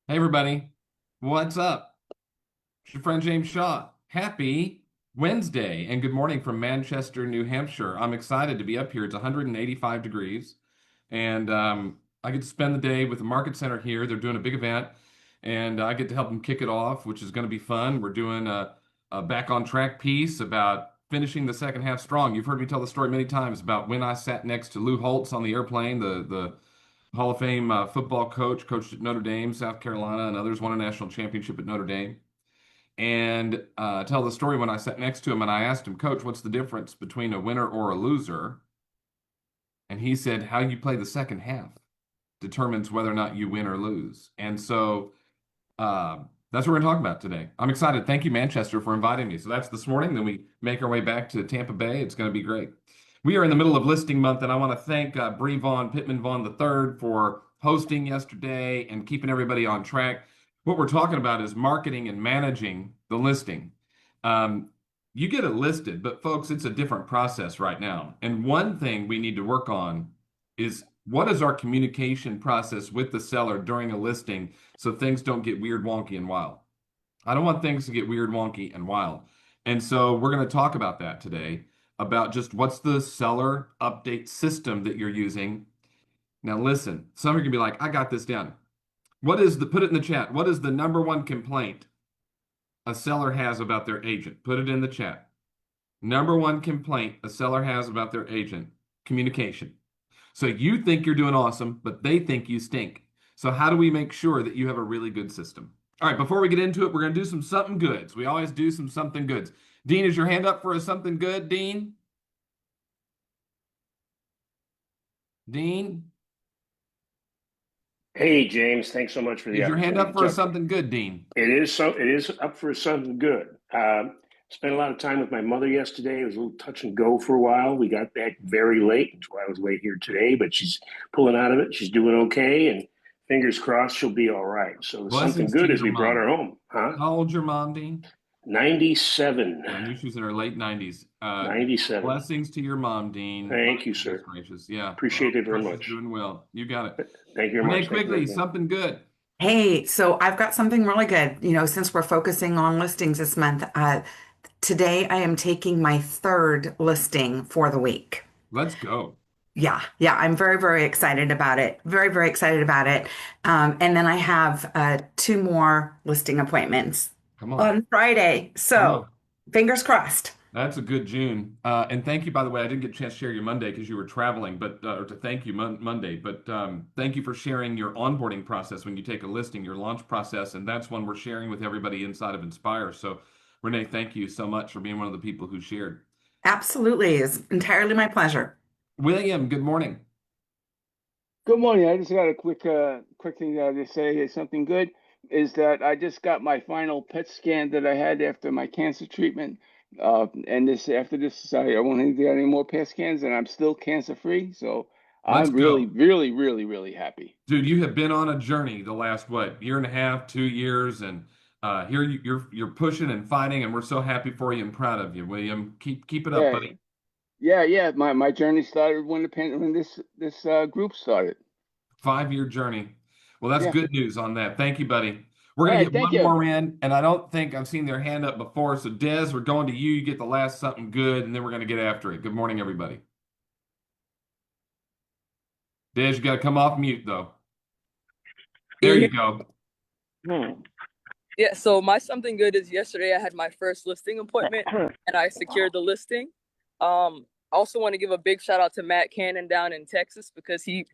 Hey everybody, what's up? It's your friend James Shaw. Happy Wednesday and good morning from Manchester, New Hampshire. I'm excited to be up here. It's 185 degrees, and I get to spend the day with the Market Center here. They're doing a big event, and I get to help them kick it off, which is going to be fun. We're doing a back on track piece about finishing the second half strong. You've heard me tell the story many times about when I sat next to Lou Holtz on the airplane, the Hall of Fame football coach, coached at Notre Dame, South Carolina, and others, won a national championship at Notre Dame. And tell the story when I sat next to him and I asked him, Coach, what's the difference between a winner or a loser? And he said, how you play the second half determines whether or not you win or lose. And so uh, that's what we're going to talk about today. I'm excited. Thank you, Manchester, for inviting me. So that's this morning. Then we make our way back to Tampa Bay. It's going to be great. We are in the middle of listing month, and I want to thank Bree Vaughn, Pittman Vaughn III, for hosting yesterday and keeping everybody on track. What we're talking about is marketing and managing the listing. Um, you get it listed, but folks, it's a different process right now. And one thing we need to work on is what is our communication process with the seller during a listing so things don't get weird, wonky, and wild. I don't want things to get weird, wonky, and wild. And so we're going to talk about that today, about just what's the seller update system that you're using. Now, listen, some are going to be like, I got this down. Put it in the chat. What is the number one complaint a seller has about their agent? Put it in the chat. Number one complaint a seller has about their agent: communication. So you think you're doing awesome, but they think you stink. So how do we make sure that you have a really good system? All right, before we get into it, we're going to do some something goods. We always do some something goods. Dean, is your hand up for a something good, Dean? Dean? Hey, James, thanks so much for the Is your hand opportunity up to for a jump. something good, Dean? It is up for something good. Spent a lot of time with my mother yesterday. It was a little touch and go for a while. We got back very late, which is why I was late here today, but she's pulling out of it. She's doing okay, and fingers crossed she'll be all right. So the something Blessings to good is your we brought mom. her home, huh? How old's your mom, Dean? 97. I knew she was in her late 90s. 97. Blessings to your mom, Dean. Oh, Thank you, goodness sir. gracious. Yeah. Well, Appreciate it very trust she's much. doing well. You got it. Thank you very Renee, much. Thank you very quickly, much. something good. Hey, so I've got something really good. Since we're focusing on listings this month, today I am taking my third listing for the week. Let's go. Yeah, I'm very, very excited about it. Very, very excited about it. And then I have two more listing appointments Come on. on Friday. Come So on. fingers crossed. That's a good June. And thank you, by the way. I didn't get a chance to share your Monday because you were traveling, but or to thank you Monday. But thank you for sharing your onboarding process when you take a listing, your launch process, and that's one we're sharing with everybody inside of Inspire. So, Renee, thank you so much for being one of the people who shared. Absolutely. It's entirely my pleasure. William, good morning. Good morning. I just got a quick thing to say. Is something good is that I just got my final PET scan that I had after my cancer treatment. And this after this, I won't get any more PET scans, and I'm still cancer free. So Let's I'm really, go. really, really, really happy. Dude, you have been on a journey the last what, year and a half, 2 years, and here you're pushing and fighting, and we're so happy for you and proud of you, William. Keep it up, Yeah, buddy. yeah. My journey started when this group started. 5-year journey. Well, that's Yeah. good news on that. Thank you, buddy. We're All gonna right. get Thank one you. more in, and I don't think I've seen their hand up before. So, Des, we're going to you. You get the last something good, and then we're gonna get after it. Good morning, everybody. Des, you gotta come off mute though. Can There you you hear? go. Hmm. Yeah, so my something good is yesterday I had my first listing appointment and I secured the listing. I also want to give a big shout out to Matt Cannon down in Texas because he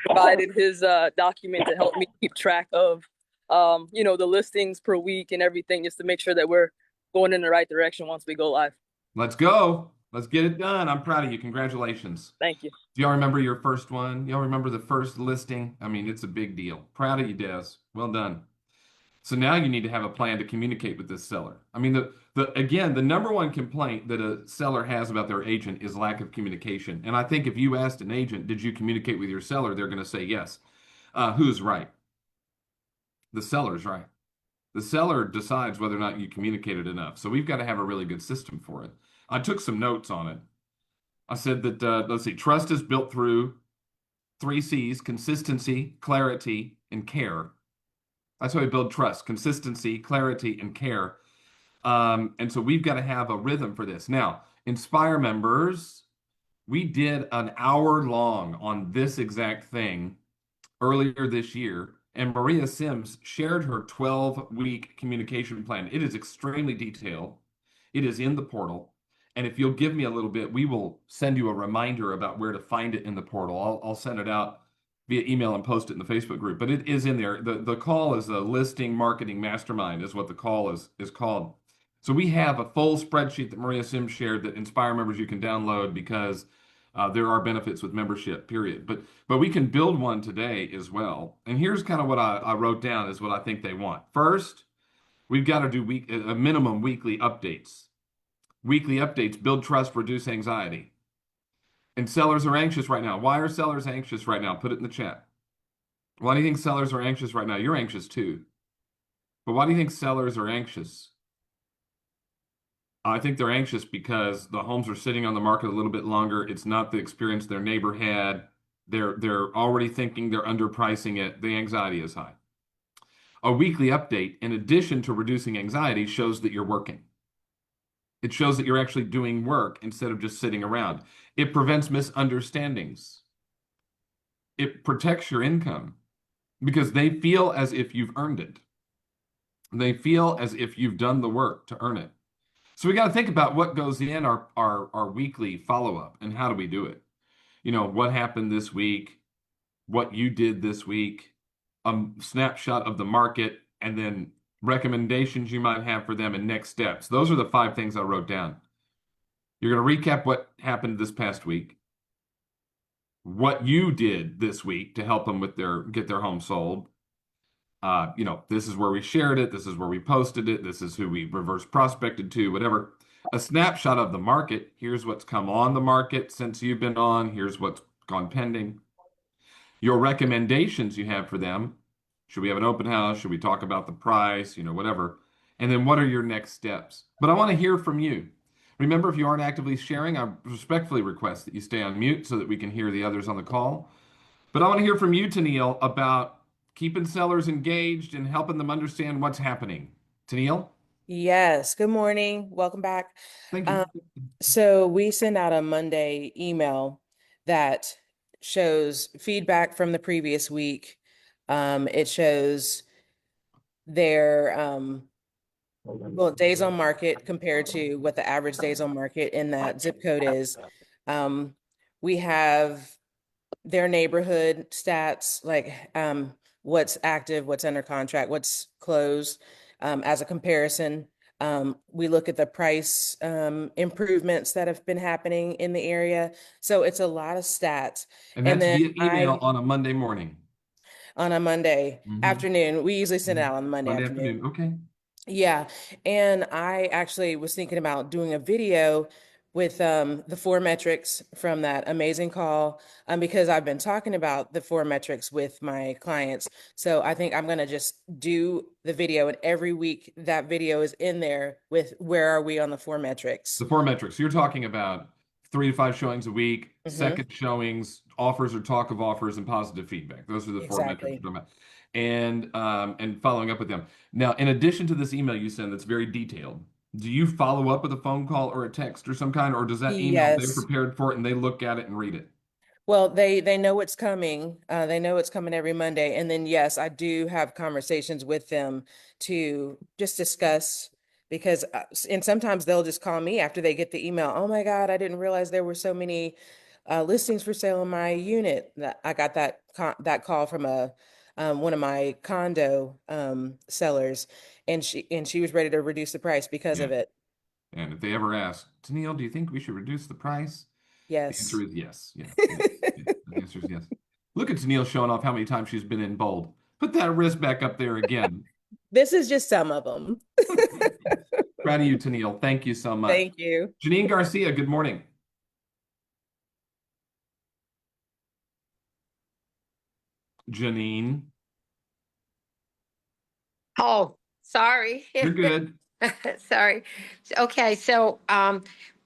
provided his document to help me keep track of the listings per week and everything just to make sure that we're going in the right direction once we go live. Let's go. Let's get it done. I'm proud of you. Congratulations. Thank you. Do y'all remember your first one? Y'all remember the first listing? I mean, it's a big deal. Proud of you, Des. Well done. So now you need to have a plan to communicate with this seller. I mean, the number one complaint that a seller has about their agent is lack of communication. And I think if you asked an agent, did you communicate with your seller? They're going to say yes. Who's right? The seller's right. The seller decides whether or not you communicated enough. So we've got to have a really good system for it. I took some notes on it. I said that, let's see, trust is built through three C's: consistency, clarity, and care. That's how we build trust, consistency, clarity, and care. And so we've got to have a rhythm for this. Now, Inspire members, we did an hour long on this exact thing earlier this year, and Maria Sims shared her 12-week communication plan. It is extremely detailed. It is in the portal. And if you'll give me a little bit, we will send you a reminder about where to find it in the portal. I'll send it out via email and post it in the Facebook group, but it is in there. The call is a listing marketing mastermind is what the call is called. So we have a full spreadsheet that Maria Sims shared that Inspire members you can download because there are benefits with membership, period. But we can build one today as well. And here's kind of what I wrote down is what I think they want. First, we've got to do a minimum weekly updates. Weekly updates build trust, reduce anxiety. And sellers are anxious right now. Why are sellers anxious right now? Put it in the chat. Why do you think sellers are anxious right now? You're anxious too. But why do you think sellers are anxious? I think they're anxious because the homes are sitting on the market a little bit longer. It's not the experience their neighbor had. They're already thinking they're underpricing it. The anxiety is high. A weekly update, in addition to reducing anxiety, shows that you're working. It shows that you're actually doing work instead of just sitting around. It prevents misunderstandings. It protects your income because they feel as if you've earned it. They feel as if you've done the work to earn it. So we got to think about what goes in our weekly follow-up and how do we do it? You know, what happened this week, what you did this week, a snapshot of the market, and then recommendations you might have for them and next steps. Those are the 5 things I wrote down. You're going to recap what happened this past week, what you did this week to help them with get their home sold. You know, this is where we shared it. This is where we posted it. This is who we reverse prospected to, whatever. A snapshot of the market. Here's what's come on the market since you've been on. Here's what's gone pending. Your recommendations you have for them. Should we have an open house? Should we talk about the price? You know, whatever. And then what are your next steps? But I want to hear from you. Remember, if you aren't actively sharing, I respectfully request that you stay on mute so that we can hear the others on the call. But I want to hear from you, Tennille, about keeping sellers engaged and helping them understand what's happening. Tennille? Yes, good morning. Welcome back. Thank you. So we send out a Monday email that shows feedback from the previous week. It shows their well, days on market compared to what the average days on market in that zip code is. We have their neighborhood stats, like what's active, what's under contract, what's closed, as a comparison. We look at the price improvements that have been happening in the area. So it's a lot of stats. And that's then via email on a Monday morning. on a Monday Mhm. afternoon. We usually send it out on the Monday afternoon. Okay. Yeah. And I actually was thinking about doing a video with the 4 metrics from that amazing call, because I've been talking about the 4 metrics with my clients. So I think I'm going to just do the video, and every week that video is in there with where are we on the 4 metrics. The 4 metrics. You're talking about 3 to 5 showings a week, Mhm. second showings, offers or talk of offers, and positive feedback. Those are the 4 metrics Exactly. we're talking about. And following up with them. Now, in addition to this email you send that's very detailed, do you follow up with a phone call or a text or some kind, or does that email they're Yes. prepared for it and they look at it and read it? Well, they know it's coming. They know it's coming every Monday. And then, yes, I do have conversations with them to just discuss, because, and sometimes they'll just call me after they get the email. Oh my God, I didn't realize there were so many listings for sale in my unit. I got that call from one of my condo sellers, and she was ready to reduce the price because of Yeah. it. And if they ever ask, Tennille, do you think we should reduce the price? The Yes. answer is yes. Yeah. The answer is yes. Look at Tennille showing off how many times she's been in bold. Put that wrist back up there again. This is just some of them. Proud of you, Tennille. Thank you so much. Thank you. Janine Garcia, good morning. Janine, Oh, sorry. you're good. Sorry. Okay, so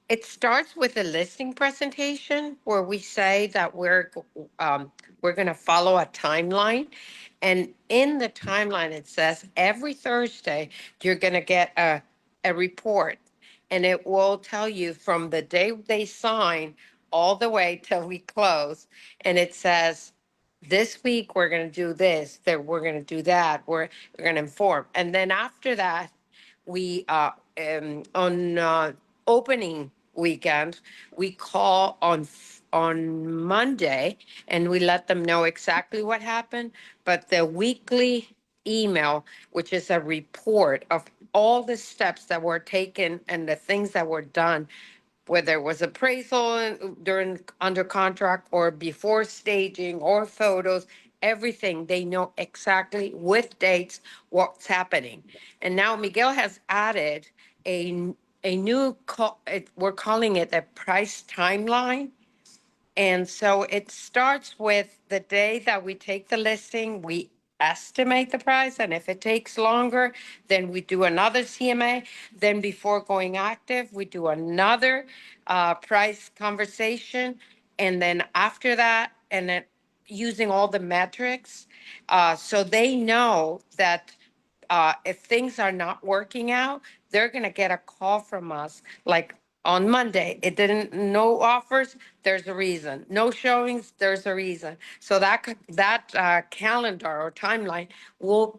it starts with a listing presentation where we say that we're going to follow a timeline, And in the timeline, it says every Thursday, you're going to get a report. And it will tell you from the day they sign all the way till we close. And it says, this week we're going to do this, that we're going to do that, we're going to inform. And then after that, we on opening weekend, we call on Monday and we let them know exactly what happened. But the weekly email, which is a report of all the steps that were taken and the things that were done, whether it was appraisal during under contract or before staging or photos, everything, they know exactly with dates what's happening. And now Miguel has added a new we're calling it a price timeline. And so it starts with the day that we take the listing, we estimate the price, and if it takes longer, then we do another CMA. Then before going active, we do another price conversation. And then after that, and then using all the metrics, so they know that if things are not working out, they're going to get a call from us like on Monday. It didn't, no offers, there's a reason. No showings, there's a reason. So that calendar or timeline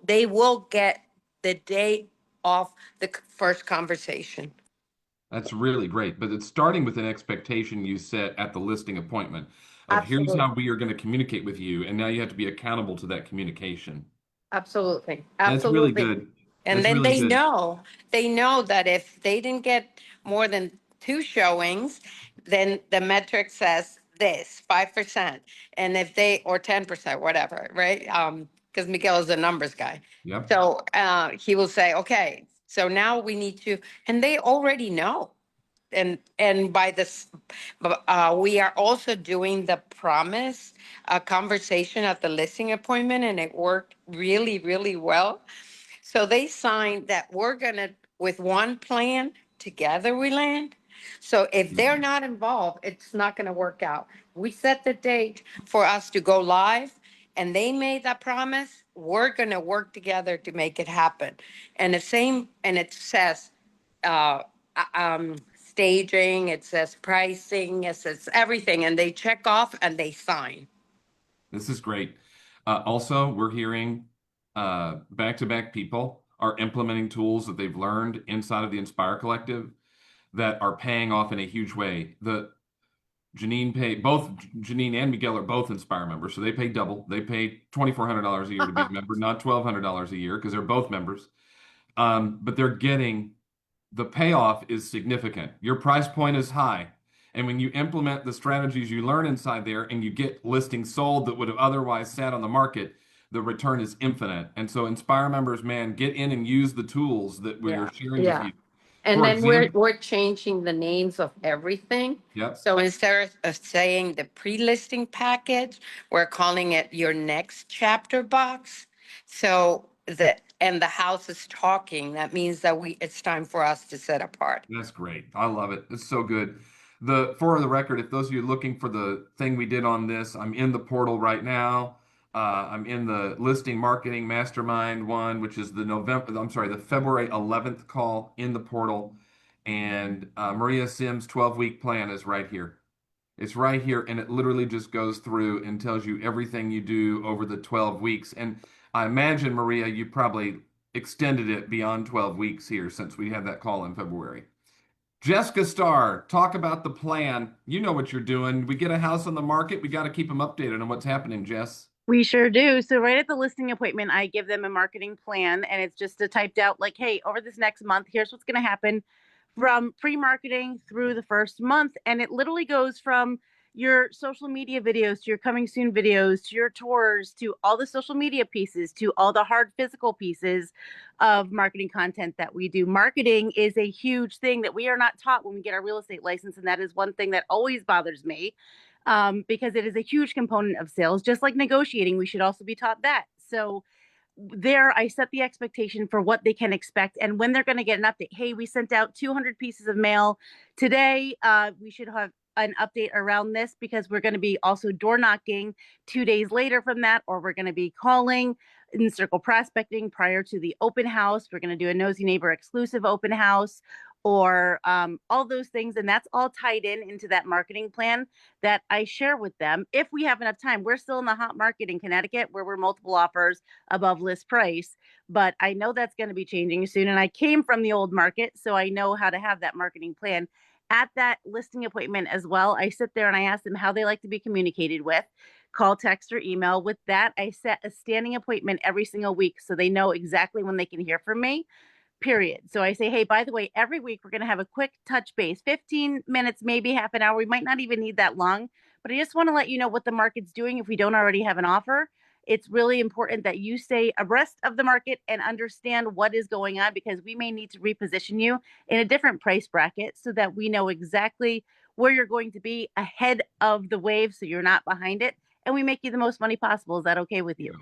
they will get the day of the first conversation. That's really great. But it's starting with an expectation you set at the listing appointment of here's Absolutely. how we are going to communicate with you. And now you have to be accountable to that communication. Absolutely. That's really Absolutely. good. And That's then really good. they know that if they didn't get more than 2 showings, then the metric says this, 5%. And if they, or 10%, whatever, right? Because Miguel is a numbers guy. Yep. So he will say, okay, so now we need to, and they already know. And by this, we are also doing the promise conversation at the listing appointment, and it worked really, really well. So they signed that we're gonna, with one plan, together we land. So if they're not involved, it's not gonna work out. We set the date for us to go live, and they made that promise. We're gonna work together to make it happen. And the same, and it says, staging, it says pricing, it says everything, and they check off and they sign. This is great. Also, we're hearing back-to-back people are implementing tools that they've learned inside of the Inspire Collective that are paying off in a huge way. Both Janine and Miguel are both Inspire members, so they pay double. They pay $2,400 a year to be a member, not $1,200 a year because they're both members. But they're getting the payoff is significant. Your price point is high. And when you implement the strategies you learn inside there and you get listings sold that would have otherwise sat on the market, the return is infinite. And so Inspire members, man, get in and use the tools that we're sharing with you. And For then example, we're changing the names of everything. yep. So instead of saying the pre-listing package, we're calling it your next chapter box. So the house is talking. That means that it's time for us to set apart. That's great. I love it. It's so good. For the record, if those of you are looking for the thing we did on this, I'm in the portal right now. I'm in the listing marketing mastermind one, which is the February 11th call in the portal. And Maria Sims' 12-week plan is right here. It's right here, and it literally just goes through and tells you everything you do over the 12 weeks. And I imagine, Maria, you probably extended it beyond 12 weeks here since we had that call in February. Jessica Starr, talk about the plan. You know what you're doing. We get a house on the market. We got to keep them updated on what's happening, Jess. We sure do. So right at the listing appointment, I give them a marketing plan, and it's just a typed out like, hey, over this next month, here's what's going to happen from pre-marketing through the first month. And it literally goes from your social media videos to your coming soon videos to your tours to all the social media pieces to all the hard physical pieces of marketing content that we do. Marketing is a huge thing that we are not taught when we get our real estate license. And that is one thing that always bothers me. Because it is a huge component of sales. Just like negotiating, we should also be taught that. So there, I set the expectation for what they can expect and when they're going to get an update. Hey, we sent out 200 pieces of mail today. We should have an update around this because we're going to be also door knocking 2 days later from that, or we're going to be calling in circle prospecting prior to the open house. We're going to do a Nosy Neighbor exclusive open house, or all those things. And that's all tied into that marketing plan that I share with them if we have enough time. We're still in the hot market in Connecticut where we're multiple offers above list price, but I know that's going to be changing soon. And I came from the old market, so I know how to have that marketing plan. At that listing appointment as well, I sit there and I ask them how they like to be communicated with, call, text, or email. With that, I set a standing appointment every single week so they know exactly when they can hear from me, period. So I say, hey, by the way, every week we're going to have a quick touch base, 15 minutes, maybe half an hour. We might not even need that long, but I just want to let you know what the market's doing if we don't already have an offer. It's really important that you stay abreast of the market and understand what is going on, because we may need to reposition you in a different price bracket so that we know exactly where you're going to be ahead of the wave so you're not behind it, and we make you the most money possible. Is that okay with you?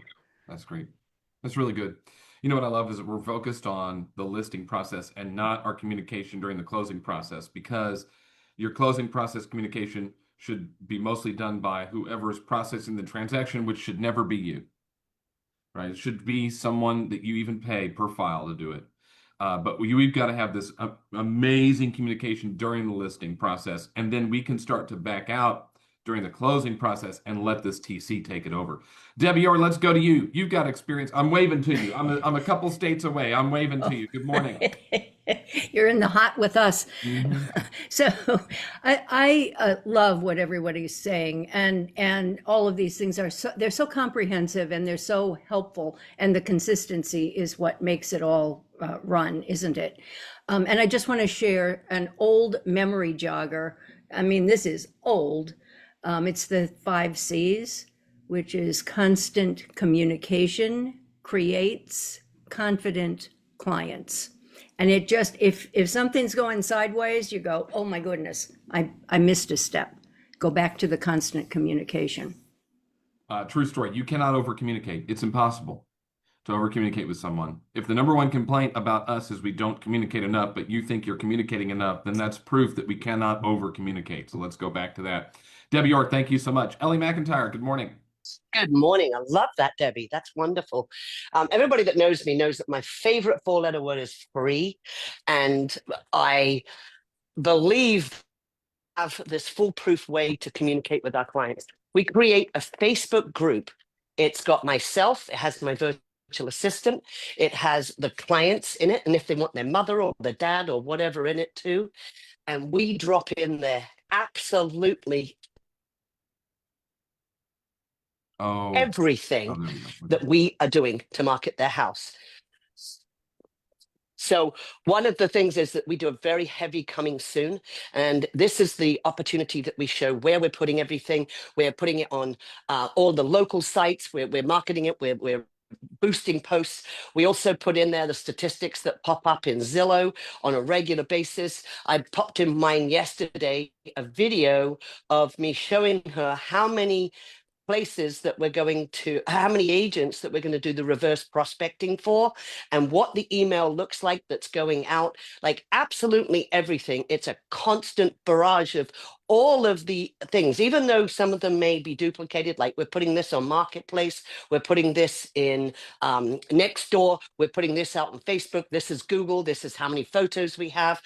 That's great. That's really good. You know what I love is that we're focused on the listing process and not our communication during the closing process, because your closing process communication should be mostly done by whoever is processing the transaction, which should never be you, right? It should be someone that you even pay per file to do it. But we've got to have this amazing communication during the listing process, and then we can start to back out during the closing process and let this TC take it over. Debbie Orr, let's go to you. You've got experience. I'm waving to you. I'm a couple states away. I'm waving to you. Good morning. You're in the hot with us. Mhm. So I love what everybody's saying, and all of these things are they're so comprehensive and they're so helpful, and the consistency is what makes it all run, isn't it? And I just want to share an old memory jogger. I mean, this is old. It's the 5 C's, which is constant communication creates confident clients. And it just, if something's going sideways, you go, oh my goodness, I missed a step. Go back to the constant communication. True story. You cannot over communicate. It's impossible to over communicate with someone. If the number one complaint about us is we don't communicate enough, but you think you're communicating enough, then that's proof that we cannot over communicate. So let's go back to that. Debbie Orr, thank you so much. Ellie McIntyre, good morning. Good morning. I love that, Debbie. That's wonderful. Everybody that knows me knows that my favorite 4-letter word is free. And I believe I have this foolproof way to communicate with our clients. We create a Facebook group. It's got myself, it has my virtual assistant, it has the clients in it, and if they want their mother or their dad or whatever in it too. And we drop in there absolutely everything there we go. that we are doing to market their house. So one of the things is that we do a very heavy coming soon. And this is the opportunity that we show where we're putting everything. We're putting it on all the local sites. We're marketing it. We're boosting posts. We also put in there the statistics that pop up in Zillow on a regular basis. I popped in mine yesterday, a video of me showing her how many places that we're going to, how many agents that we're going to do the reverse prospecting for, and what the email looks like that's going out, like absolutely everything. It's a constant barrage of all of the things, even though some of them may be duplicated, like we're putting this on Marketplace, we're putting this in Nextdoor, we're putting this out on Facebook, this is Google, this is how many photos we have,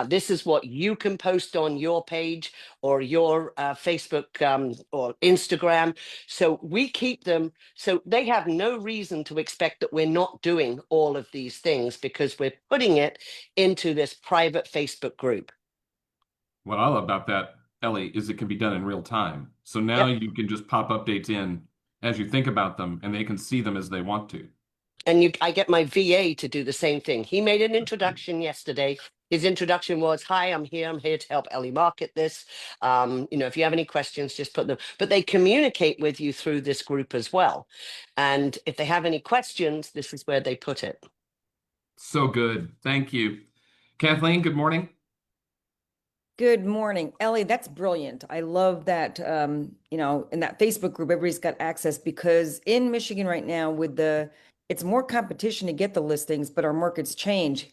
this is what you can post on your page or your Facebook or Instagram. So we keep them, so they have no reason to expect that we're not doing all of these things because we're putting it into this private Facebook group. What I love about that, Ellie, is it can be done in real time. So now you can just pop updates in as you think about them, and they can see them as they want to. And I get my VA to do the same thing. He made an introduction yesterday. His introduction was, hi, I'm here to help Ellie market this. If you have any questions, just put them. But they communicate with you through this group as well. And if they have any questions, this is where they put it. So good. Thank you. Kathleen, good morning. Good morning, Ellie. That's brilliant. I love that, in that Facebook group, everybody's got access, because in Michigan right now it's more competition to get the listings, but our markets change.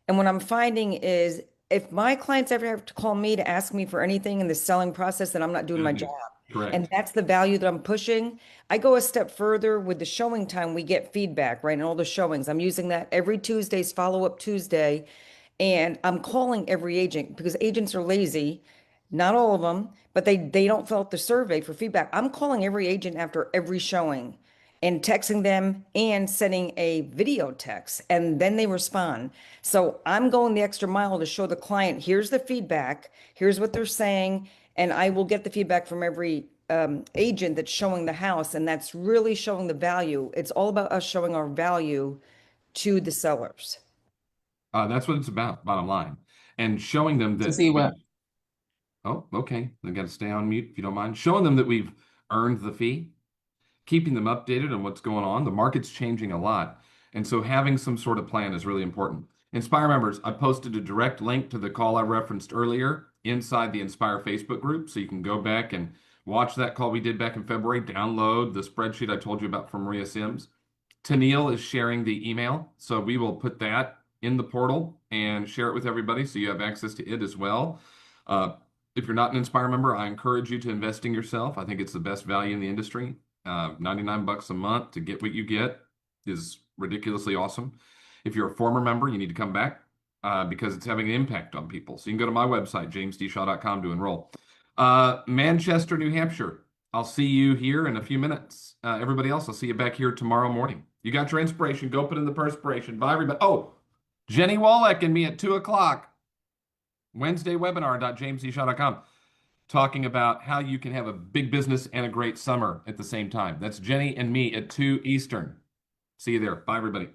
And what I'm finding is if my clients ever have to call me to ask me for anything in the selling process, then I'm not doing my Mhm. job. Correct. And that's the value that I'm pushing. I go a step further with the showing time. We get feedback, right? And all the showings. I'm using that every Tuesday's follow-up Tuesday. And I'm calling every agent because agents are lazy. Not all of them, but they don't fill out the survey for feedback. I'm calling every agent after every showing and texting them and sending a video text, and then they respond. So I'm going the extra mile to show the client, here's the feedback, here's what they're saying, and I will get the feedback from every agent that's showing the house, and that's really showing the value. It's all about us showing our value to the sellers. That's what it's about, bottom line. And showing them To that see what? oh, okay. I got to stay on mute if you don't mind. Showing them that we've earned the fee, keeping them updated on what's going on. The market's changing a lot. And so having some sort of plan is really important. Inspire members, I posted a direct link to the call I referenced earlier inside the Inspire Facebook group. So you can go back and watch that call we did back in February, download the spreadsheet I told you about from Maria Sims. Tennille is sharing the email. So we will put that in the portal and share it with everybody so you have access to it as well. If you're not an Inspire member, I encourage you to invest in yourself. I think it's the best value in the industry. 99 bucks a month to get what you get is ridiculously awesome. If you're a former member, you need to come back because it's having an impact on people. So you can go to my website, jamesdshaw.com, to enroll. Manchester, New Hampshire. I'll see you here in a few minutes. Everybody else, I'll see you back here tomorrow morning. You got your inspiration. Go put in the perspiration. Bye, everybody. Oh, Jenny Wallach and me at 2 o'clock. Wednesday webinar.jamesdshaw.com. Talking about how you can have a big business and a great summer at the same time. That's Jenny and me at 2 Eastern. See you there. Bye, everybody.